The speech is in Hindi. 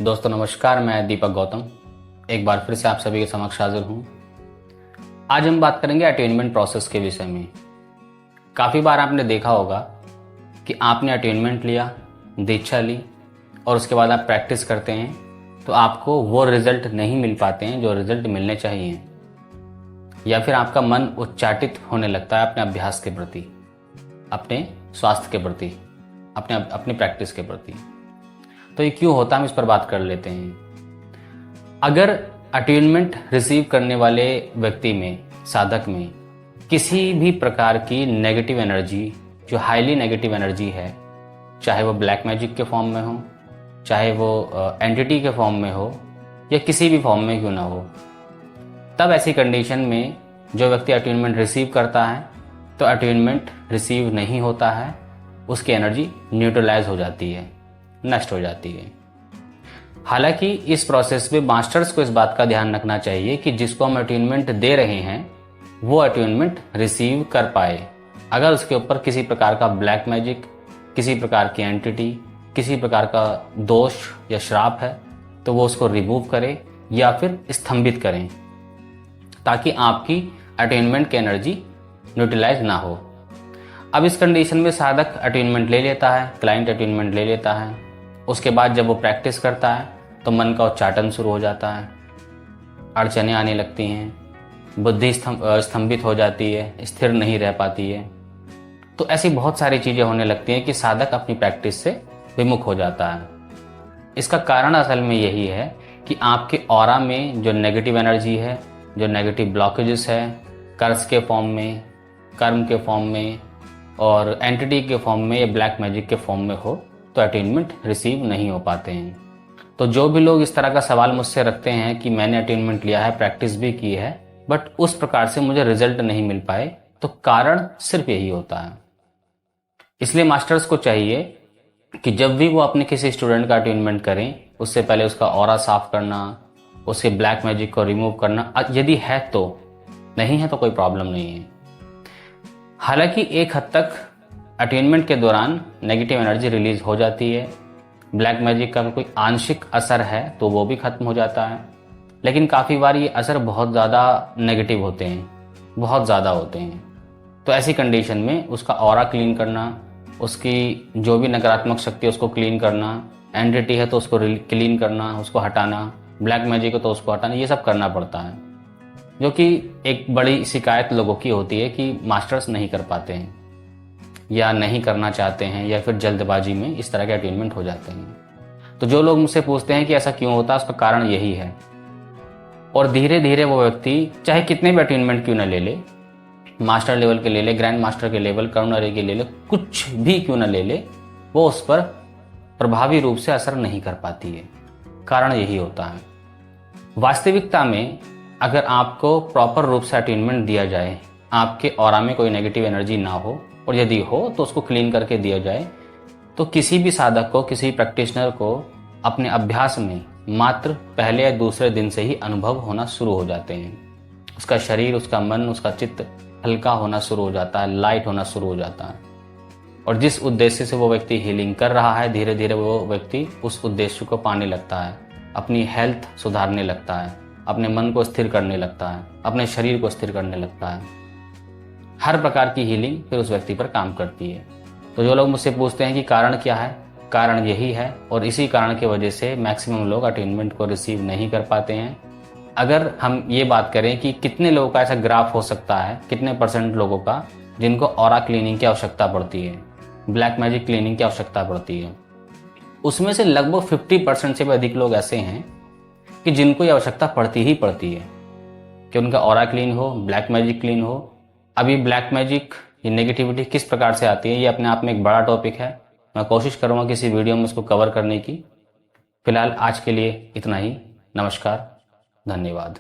दोस्तों नमस्कार, मैं दीपक गौतम एक बार फिर से आप सभी के समक्ष हाजिर हूँ। आज हम बात करेंगे अटेनमेंट प्रोसेस के विषय में। काफ़ी बार आपने देखा होगा कि आपने अटेनमेंट लिया, दीक्षा ली और उसके बाद आप प्रैक्टिस करते हैं तो आपको वो रिजल्ट नहीं मिल पाते हैं जो रिजल्ट मिलने चाहिए, या फिर आपका मन उच्चाटित होने लगता है अपने अभ्यास के प्रति, अपने स्वास्थ्य के प्रति, अपनी प्रैक्टिस के प्रति। तो ये क्यों होता है, हम इस पर बात कर लेते हैं। अगर अटेनमेंट रिसीव करने वाले व्यक्ति में, साधक में किसी भी प्रकार की नेगेटिव एनर्जी, जो हाईली नेगेटिव एनर्जी है, चाहे वो ब्लैक मैजिक के फॉर्म में हो, चाहे वो एंटिटी के फॉर्म में हो, या किसी भी फॉर्म में क्यों ना हो, तब ऐसी कंडीशन में जो व्यक्ति अटेनमेंट रिसीव करता है तो अटेनमेंट रिसीव नहीं होता है, उसकी एनर्जी न्यूट्रलाइज हो जाती है, नष्ट हो जाती है। हालांकि इस प्रोसेस में मास्टर्स को इस बात का ध्यान रखना चाहिए कि जिसको हम अटेनमेंट दे रहे हैं वो अटेनमेंट रिसीव कर पाए। अगर उसके ऊपर किसी प्रकार का ब्लैक मैजिक, किसी प्रकार की एंटिटी, किसी प्रकार का दोष या श्राप है तो वो उसको रिमूव करे या फिर स्तंभित करें, ताकि आपकी अटेनमेंट की एनर्जी न्यूट्रलाइज ना हो। अब इस कंडीशन में साधक अटेनमेंट ले लेता है, क्लाइंट अटेनमेंट ले लेता है। उसके बाद जब वो प्रैक्टिस करता है तो मन का उच्चाटन शुरू हो जाता है, अड़चनें आने लगती हैं, बुद्धि स्तंभित हो जाती है, स्थिर नहीं रह पाती है। तो ऐसी बहुत सारी चीज़ें होने लगती हैं कि साधक अपनी प्रैक्टिस से विमुख हो जाता है। इसका कारण असल में यही है कि आपके ऑरा में जो नेगेटिव एनर्जी है, जो नेगेटिव ब्लॉकेजेस है, कर्ज के फॉर्म में, कर्म के फॉर्म में और एंटिटी के फॉर्म में या ब्लैक मैजिक के फॉर्म में हो तो अटेनमेंट रिसीव नहीं हो पाते हैं। तो जो भी लोग इस तरह का सवाल मुझसे रखते हैं कि मैंने अटेनमेंट लिया है, प्रैक्टिस भी की है, बट उस प्रकार से मुझे रिजल्ट नहीं मिल पाए, तो कारण सिर्फ यही होता है। इसलिए मास्टर्स को चाहिए कि जब भी वो अपने किसी स्टूडेंट का अटेनमेंट करें उससे पहले उसका ऑरा साफ करना, उसके ब्लैक मैजिक को रिमूव करना, यदि है तो, नहीं है तो कोई प्रॉब्लम नहीं है। हालांकि एक हद तक अटेनमेंट के दौरान नेगेटिव एनर्जी रिलीज हो जाती है, ब्लैक मैजिक का कोई आंशिक असर है तो वो भी खत्म हो जाता है, लेकिन काफ़ी बार ये असर बहुत ज़्यादा नेगेटिव होते हैं, बहुत ज़्यादा होते हैं। तो ऐसी कंडीशन में उसका ऑरा क्लीन करना, उसकी जो भी नकारात्मक शक्ति है उसको क्लीन करना, एंटिटी है तो उसको क्लीन करना, उसको हटाना, ब्लैक मैजिक है तो उसको हटाना, ये सब करना पड़ता है, जो कि एक बड़ी शिकायत लोगों की होती है कि मास्टर्स नहीं कर पाते हैं या नहीं करना चाहते हैं, या फिर जल्दबाजी में इस तरह के अटेनमेंट हो जाते हैं। तो जो लोग मुझसे पूछते हैं कि ऐसा क्यों होता है, उसका कारण यही है। और धीरे धीरे वो व्यक्ति चाहे कितने भी अटेनमेंट क्यों ना ले ले, मास्टर लेवल के ले ले, ग्रैंड मास्टर के लेवल, करुणरी के ले ले, कुछ भी क्यों ना ले ले, वो उस पर प्रभावी रूप से असर नहीं कर पाती है। कारण यही होता है। वास्तविकता में अगर आपको प्रॉपर रूप से अटेनमेंट दिया जाए, आपके ऑरा में कोई नेगेटिव एनर्जी ना हो, और यदि हो तो उसको क्लीन करके दिया जाए, तो किसी भी साधक को, किसी प्रैक्टिशनर को अपने अभ्यास में मात्र पहले या दूसरे दिन से ही अनुभव होना शुरू हो जाते हैं। उसका शरीर, उसका मन, उसका चित्त हल्का होना शुरू हो जाता है, लाइट होना शुरू हो जाता है। और जिस उद्देश्य से वो व्यक्ति हीलिंग कर रहा है, धीरे धीरे वो व्यक्ति उस उद्देश्य को पाने लगता है, अपनी हेल्थ सुधारने लगता है, अपने मन को स्थिर करने लगता है, अपने शरीर को स्थिर करने लगता है। हर प्रकार की हीलिंग फिर उस व्यक्ति पर काम करती है। तो जो लोग मुझसे पूछते हैं कि कारण क्या है, कारण यही है, और इसी कारण की वजह से मैक्सिमम लोग अटेनमेंट को रिसीव नहीं कर पाते हैं। अगर हम ये बात करें कि कितने लोगों का ऐसा ग्राफ हो सकता है, कितने % लोगों का जिनको ऑरा क्लीनिंग की आवश्यकता पड़ती है, ब्लैक मैजिक क्लीनिंग की आवश्यकता पड़ती है, उसमें से लगभग 50% से भी अधिक लोग ऐसे हैं कि जिनको ये आवश्यकता पड़ती ही पड़ती है कि उनका ऑरा क्लीन हो, ब्लैक मैजिक क्लीन हो। अभी ब्लैक मैजिक, ये नेगेटिविटी किस प्रकार से आती है, ये अपने आप में एक बड़ा टॉपिक है। मैं कोशिश करूँगा किसी वीडियो में इसको कवर करने की। फिलहाल आज के लिए इतना ही। नमस्कार, धन्यवाद।